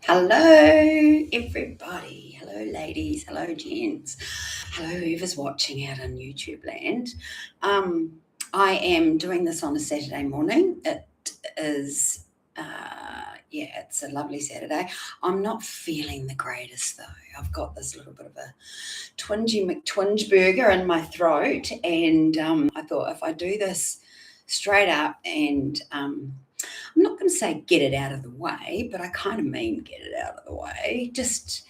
Hello, everybody. Hello, ladies. Hello, gents. Hello, whoever's watching out on YouTube land. I am doing this on a Saturday morning. It is, it's a lovely Saturday. I'm not feeling the greatest, though. I've got this little bit of a twingy McTwinge burger in my throat, and I thought if I do this straight up and I'm not going to say get it out of the way, but I kind of mean get it out of the way. Just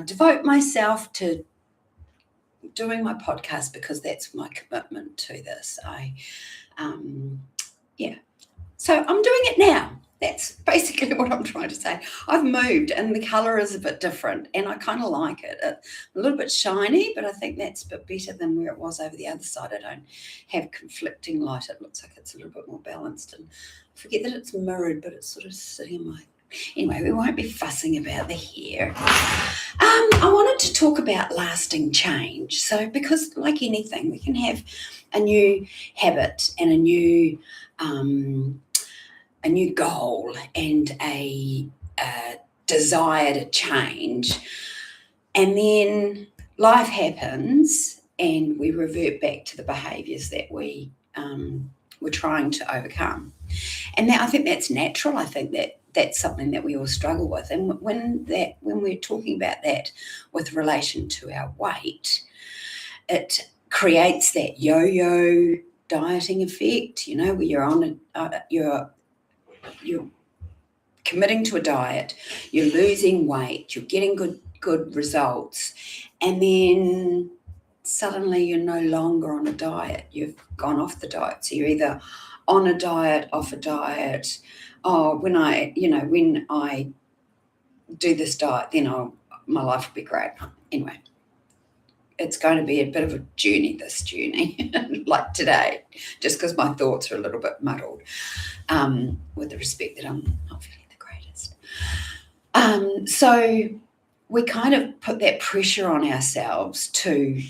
devote myself to doing my podcast because that's my commitment to this. So I'm doing it now. That's basically what I'm trying to say. I've moved and the colour is a bit different and I kind of like it. It's a little bit shiny, but I think that's a bit better than where it was over the other side. I don't have conflicting light. It looks like it's a little bit more balanced. And I forget that it's mirrored, but it's sort of sitting in my... Anyway, we won't be fussing about the hair. I wanted to talk about lasting change. So because like anything, we can have a new habit and a new goal and a desire to change, and then life happens and we revert back to the behaviours that we were trying to overcome. And I think that's natural. I think that's something that we all struggle with. And when we're talking about that with relation to our weight, it creates that yo-yo dieting effect, where you're on you're committing to a diet, you're losing weight, you're getting good results, and then suddenly you're no longer on a diet. You've gone off the diet. So you're either on a diet, off a diet. Oh, when I do this diet, then my life will be great. Anyway, it's going to be a bit of a journey, this journey, like today, just because my thoughts are a little bit muddled, with the respect that I'm not feeling the greatest. So we kind of put that pressure on ourselves to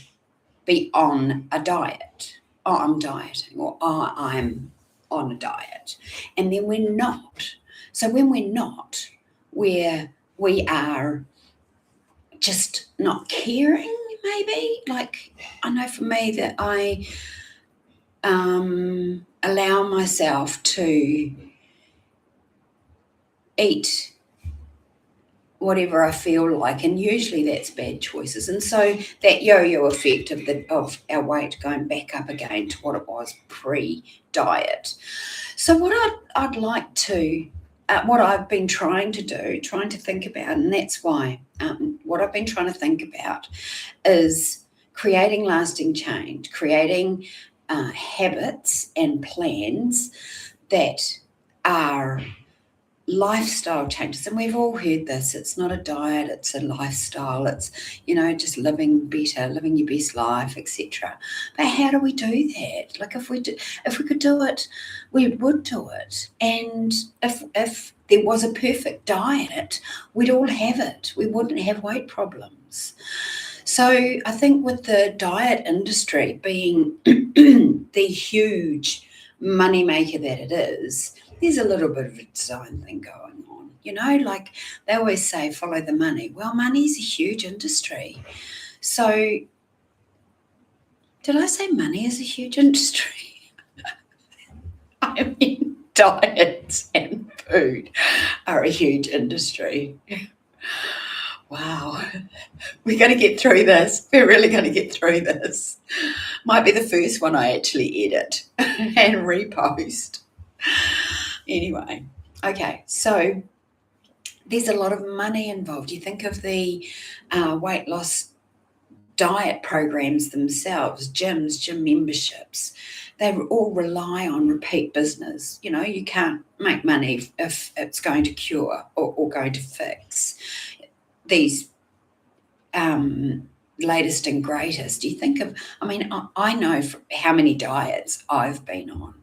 be on a diet. Oh, I'm dieting, or oh, I'm on a diet. And then we're not. So when we're not, we are just not caring, maybe. Like, I know for me that I allow myself to eat whatever I feel like, and usually that's bad choices. And so that yo-yo effect of our weight going back up again to what it was pre-diet. So what I'd like to, what I've been trying to think about, and that's why what I've been trying to think about is creating lasting change, creating habits and plans that are lifestyle changes. And we've all heard this. It's not a diet, it's a lifestyle. It's, just living better, living your best life, etc. But how do we do that? Like if we could do it, we would do it. And if there was a perfect diet, we'd all have it. We wouldn't have weight problems. So I think with the diet industry being the huge moneymaker that it is, there's a little bit of a design thing going on. Like they always say, follow the money. Well, money's a huge industry. So did I say money is a huge industry? I mean, diets and food are a huge industry. Wow. We're going to get through this. We're really going to get through this. Might be the first one I actually edit and repost. Anyway, okay, so there's a lot of money involved. You think of the weight loss diet programs themselves, gyms, gym memberships, they all rely on repeat business. You can't make money if it's going to cure or going to fix these latest and greatest. You think of, I know how many diets I've been on.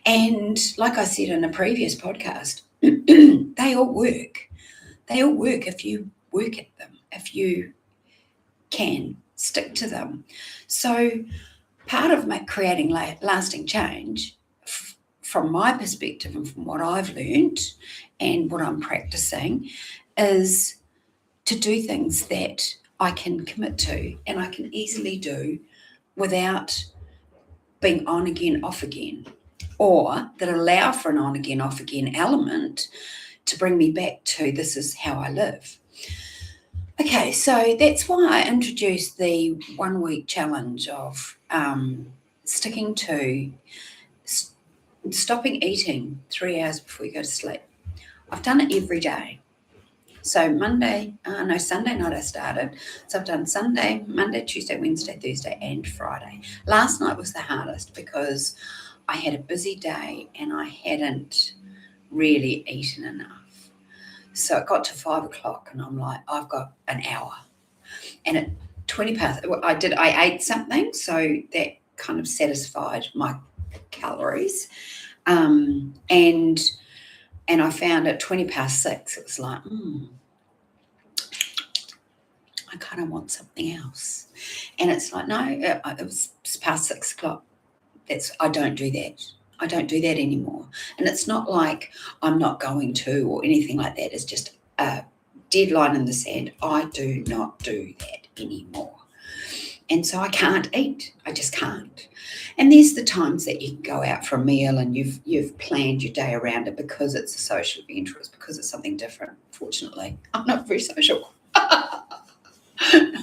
And like I said in a previous podcast, they all work. They all work if you work at them, if you can stick to them. So part of creating lasting change, from my perspective and from what I've learned and what I'm practicing, is to do things that I can commit to and I can easily do without being on again, off again, or that allow for an on again, off again element to bring me back to this is how I live. Okay, so that's why I introduced the 1 week challenge of sticking to stopping eating 3 hours before you go to sleep. I've done it every day. So Sunday night I started. So I've done Sunday, Monday, Tuesday, Wednesday, Thursday, and Friday. Last night was the hardest because I had a busy day and I hadn't really eaten enough. So it got to 5 o'clock and I'm like, I've got an hour. And at 20 past, I ate something, so that kind of satisfied my calories. And I found at 20 past 6, it was like, I kind of want something else. And it's like, no, it was past 6 o'clock. I don't do that. I don't do that anymore. And it's not like I'm not going to or anything like that. It's just a dead line in the sand. I do not do that anymore. And so I can't eat. I just can't. And there's the times that you can go out for a meal and you've planned your day around it because it's a social event or it's because it's something different. Fortunately, I'm not very social.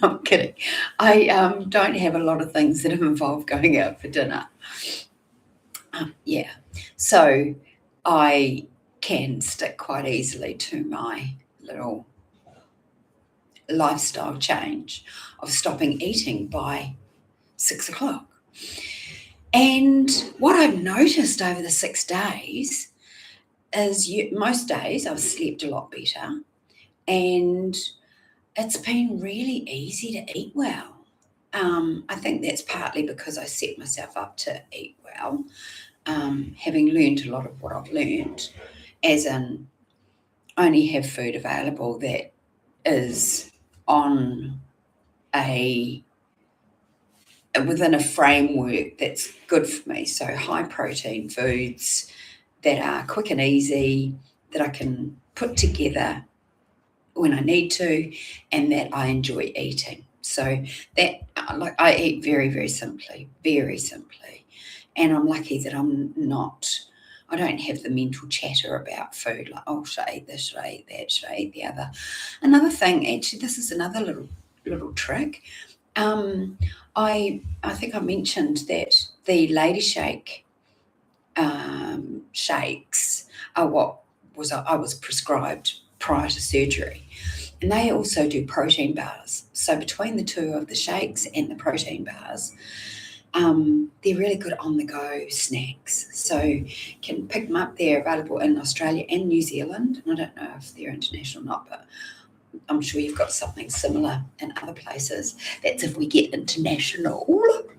I'm kidding. I don't have a lot of things that involve going out for dinner. So I can stick quite easily to my little lifestyle change of stopping eating by 6 o'clock. And what I've noticed over the 6 days is most days I've slept a lot better and it's been really easy to eat well. I think that's partly because I set myself up to eat well, having learned a lot of what I've learned, as in only have food available that is within a framework that's good for me. So high protein foods that are quick and easy, that I can put together when I need to, and that I enjoy eating. So that, like, I eat very, very simply, and I'm lucky that I don't have the mental chatter about food, like, oh, should I eat this, should I eat that, should I eat the other. Another thing, actually, this is another little trick. I think I mentioned that the Lady Shake shakes are what I was prescribed prior to surgery. And they also do protein bars. So between the two of the shakes and the protein bars, they're really good on-the-go snacks. So you can pick them up. They're available in Australia and New Zealand. And I don't know if they're international or not, but I'm sure you've got something similar in other places. That's if we get international,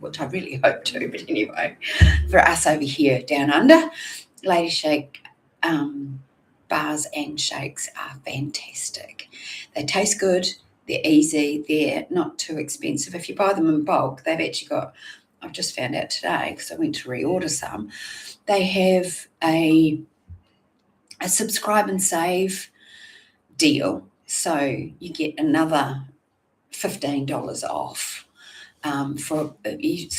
which I really hope to. But anyway, for us over here down under, Lady Shake bars and shakes are fantastic. They taste good. They're easy. They're not too expensive. If you buy them in bulk, they've actually got, I've just found out today because I went to reorder some, they have a subscribe and save deal. So you get another $15 off. So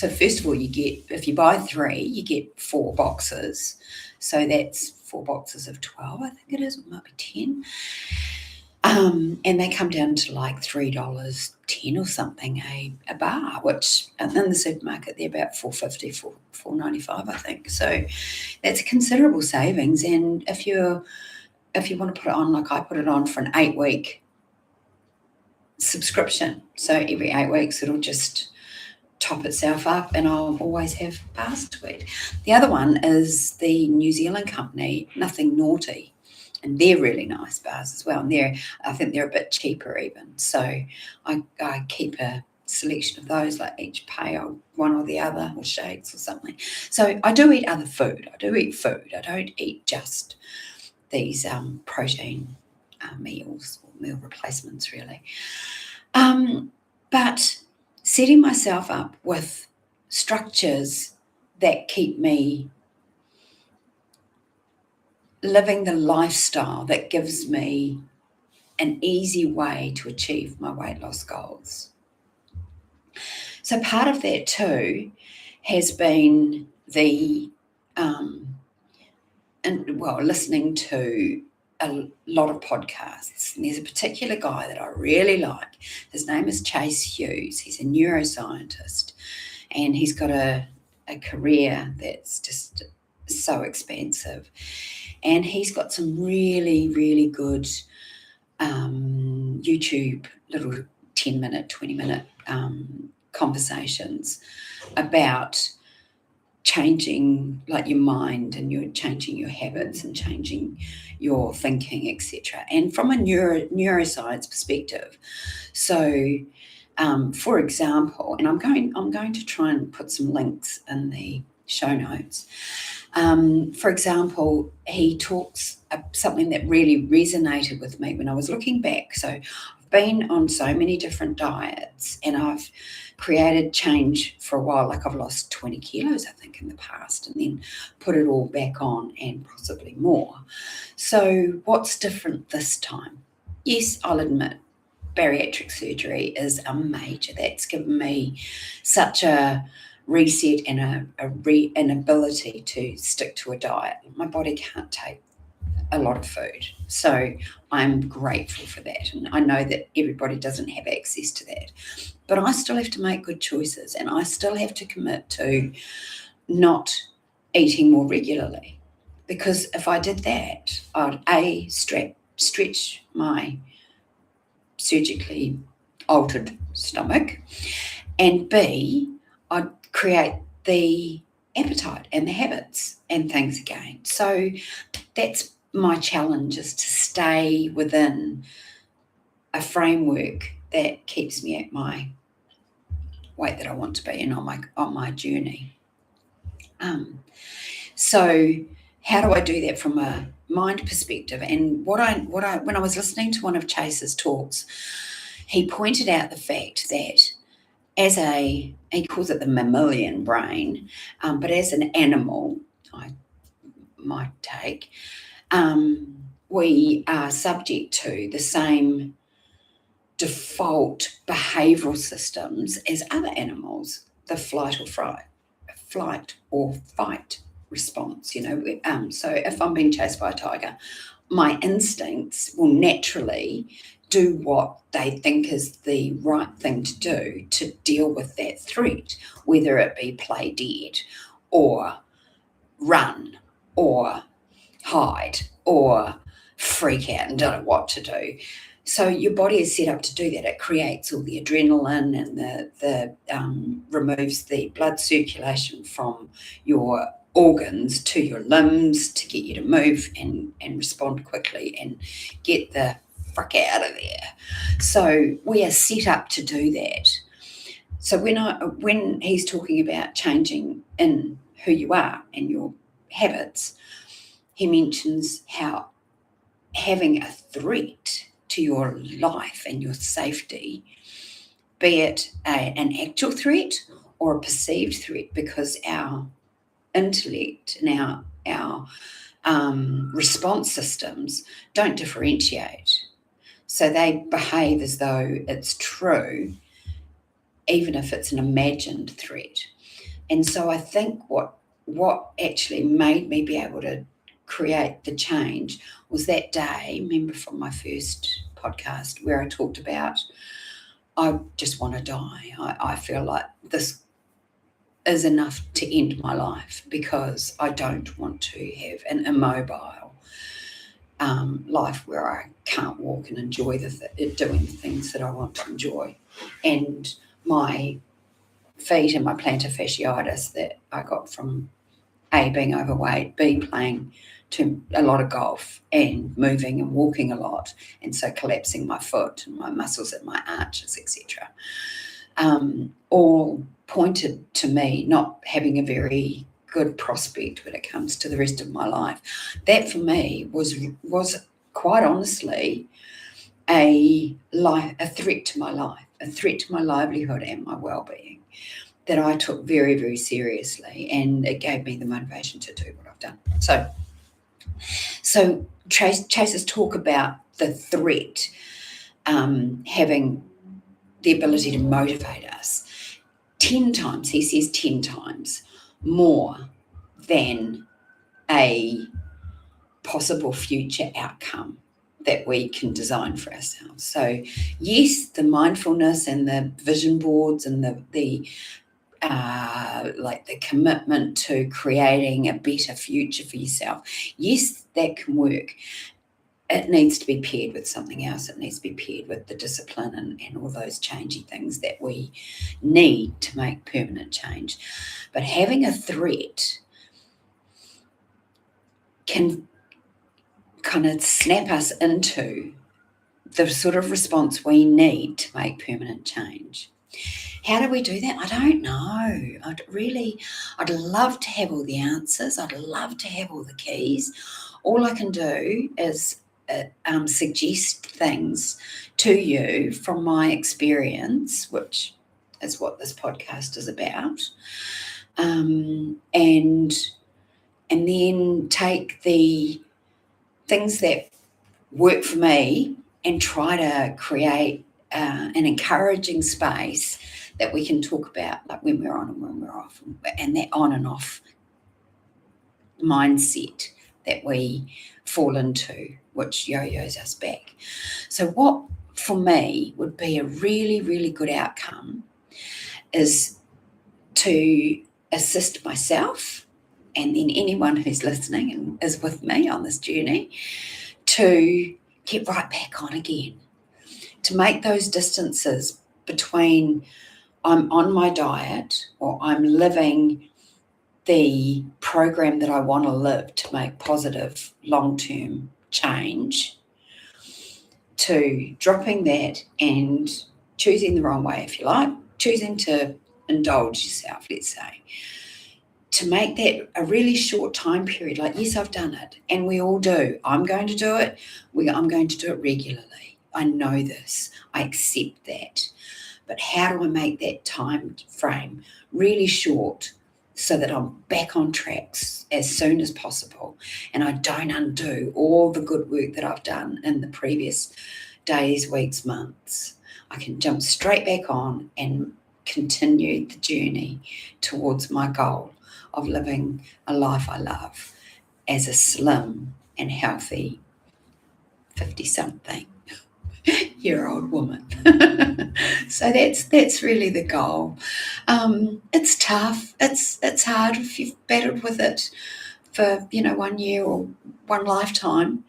first of all, you get, if you buy 3, you get 4 boxes. So that's 4 boxes of 12, I think it is, it might be 10. And they come down to like $3.10 or something a bar, which in the supermarket they're about $4.50, $4.95, I think. So that's a considerable savings. And if you want to put it on, like I put it on for an 8-week subscription, so every 8 weeks it'll just top itself up and I'll always have bars to eat. The other one is the New Zealand company, Nothing Naughty, and they're really nice bars as well, and I think they're a bit cheaper even. So I keep a selection of those, like each pay one or the other, or shakes or something. So I do eat other food. I don't eat just these protein meals or meal replacements, really. But setting myself up with structures that keep me living the lifestyle that gives me an easy way to achieve my weight loss goals. So part of that too has been listening to a lot of podcasts. And there's a particular guy that I really like. His name is Chase Hughes. He's a neuroscientist, and he's got a career that's just so expansive. And he's got some really, really good YouTube little 10-minute, 20-minute conversations about changing like your mind, and you're changing your habits and changing your thinking, etc. And from a neuroscience perspective. So for example, and I'm going to try and put some links in the show notes. For example, he talks something that really resonated with me when I was looking back. So I've been on so many different diets, and I've created change for a while. Like I've lost 20 kilos, I think, in the past, and then put it all back on and possibly more. So what's different this time? Yes, I'll admit, bariatric surgery is a major. That's given me such a reset and an ability to stick to a diet. My body can't take a lot of food, so I'm grateful for that, and I know that everybody doesn't have access to that, but I still have to make good choices, and I still have to commit to not eating more regularly, because if I did that, I'd stretch my surgically altered stomach, and B, I'd create the appetite and the habits and things again. So that's my challenge, is to stay within a framework that keeps me at my weight that I want to be and on my journey. So how do I do that from a mind perspective? And when I was listening to one of Chase's talks, he pointed out the fact that he calls it the mammalian brain, but as an animal, I might take, we are subject to the same default behavioural systems as other animals, the flight or fight response. So if I'm being chased by a tiger, my instincts will naturally do what they think is the right thing to do to deal with that threat, whether it be play dead or run or hide or freak out and don't know what to do. So your body is set up to do that. It creates all the adrenaline and the removes the blood circulation from your organs to your limbs to get you to move and respond quickly and get the fuck out of there. So we are set up to do that. So when he's talking about changing in who you are and your habits, he mentions how having a threat to your life and your safety, be it an actual threat or a perceived threat, because our intellect and our response systems don't differentiate. So they behave as though it's true, even if it's an imagined threat. And so I think what actually made me be able to create the change was that day, remember from my first podcast where I talked about, I just want to die. I feel like this is enough to end my life, because I don't want to have an immobile life where I can't walk and enjoy doing the things that I want to enjoy. And my feet and my plantar fasciitis that I got from A, being overweight, B, playing a lot of golf and moving and walking a lot, and so collapsing my foot and my muscles at my arches, etc., all pointed to me not having a very good prospect when it comes to the rest of my life. That for me was quite honestly a threat to my life, a threat to my livelihood and my well-being, that I took very, very seriously, and it gave me the motivation to do what I've done. So So chasers talk about the threat having the ability to motivate us 10 times, he says 10 times more than a possible future outcome that we can design for ourselves. So yes, the mindfulness and the vision boards and the like the commitment to creating a better future for yourself, yes, that can work. It needs to be paired with something else. It needs to be paired with the discipline and all those changey things that we need to make permanent change. But having a threat can kind of snap us into the sort of response we need to make permanent change. How do we do that? I don't know. I'd love to have all the answers. I'd love to have all the keys. All I can do is suggest things to you from my experience, which is what this podcast is about, and then take the things that work for me and try to create an encouraging space that we can talk about, like when we're on and when we're off, and that on and off mindset that we fall into, which yo-yos us back. So what for me would be a really, really good outcome is to assist myself and then anyone who's listening and is with me on this journey to get right back on again, to make those distances between I'm on my diet or I'm living the program that I want to live to make positive long-term change, to dropping that and choosing the wrong way, if you like, choosing to indulge yourself, let's say, to make that a really short time period. Like, yes, I've done it, and we all do. I'm going to do it. I'm going to do it regularly. I know this. I accept that. But how do I make that time frame really short so that I'm back on tracks as soon as possible and I don't undo all the good work that I've done in the previous days, weeks, months? I can jump straight back on and continue the journey towards my goal of living a life I love as a slim and healthy 50-something year old woman. So that's really the goal. It's tough. It's hard if you've battled with it for 1 year or one lifetime.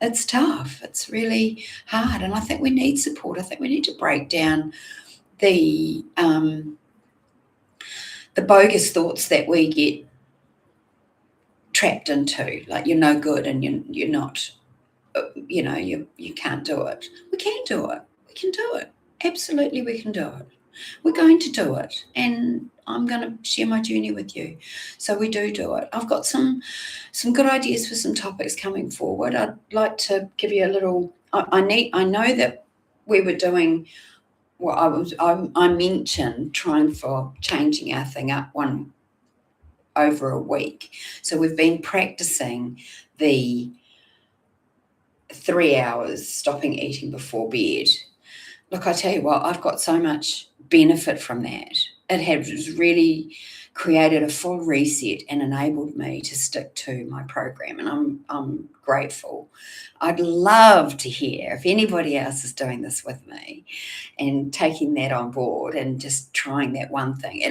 It's tough. It's really hard, and I think we need support. I think we need to break down the bogus thoughts that we get trapped into, like you're no good and you're not. You can't do it. We can do it. We can do it. Absolutely, we can do it. We're going to do it, and I'm going to share my journey with you. So we do it. I've got some good ideas for some topics coming forward. I'd like to give you a little. I know that we were doing. Well, I mentioned trying for changing our thing up one over a week. So we've been practicing the 3 hours stopping eating before bed. Look, I tell you what, I've got so much benefit from that. It has really created a full reset and enabled me to stick to my program, and I'm grateful. I'd love to hear if anybody else is doing this with me and taking that on board and just trying that one thing.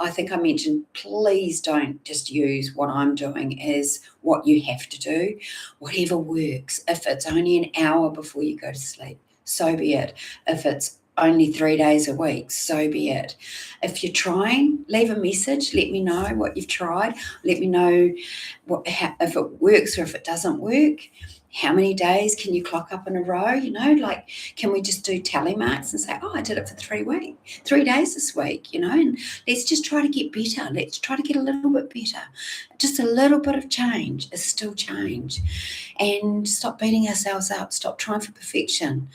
I think I mentioned, please don't just use what I'm doing as what you have to do. Whatever works. If it's only an hour before you go to sleep, so be it. If it's only 3 days a week, so be it. If you're trying, leave a message. Let me know what you've tried. Let me know if it works or if it doesn't work. How many days can you clock up in a row? Can we just do tally marks and say, I did it for 3 days this week, and let's just try to get better. Let's try to get a little bit better. Just a little bit of change is still change. And stop beating ourselves up. Stop trying for perfection.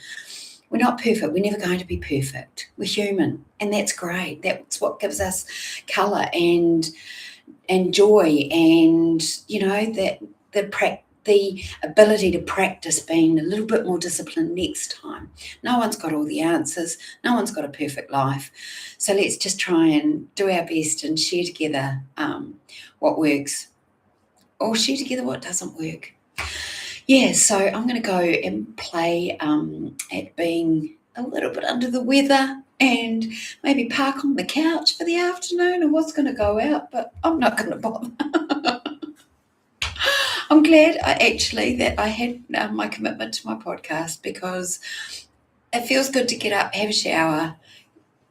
We're not perfect. We're never going to be perfect. We're human, and that's great. That's what gives us colour and joy, and that the ability to practice being a little bit more disciplined next time. No one's got all the answers. No one's got a perfect life. So let's just try and do our best and share together what works, or share together what doesn't work. Yeah, so I'm going to go and play at being a little bit under the weather and maybe park on the couch for the afternoon. I was going to go out, but I'm not going to bother. I'm glad that I had my commitment to my podcast, because it feels good to get up, have a shower,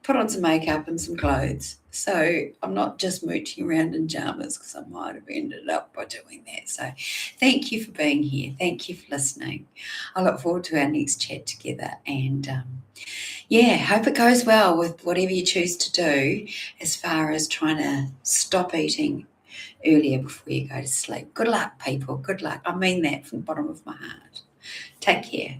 put on some makeup and some clothes. So I'm not just mooching around in jammers, because I might have ended up by doing that. So thank you for being here. Thank you for listening. I look forward to our next chat together. And hope it goes well with whatever you choose to do as far as trying to stop eating earlier before you go to sleep. Good luck, people. Good luck. I mean that from the bottom of my heart. Take care.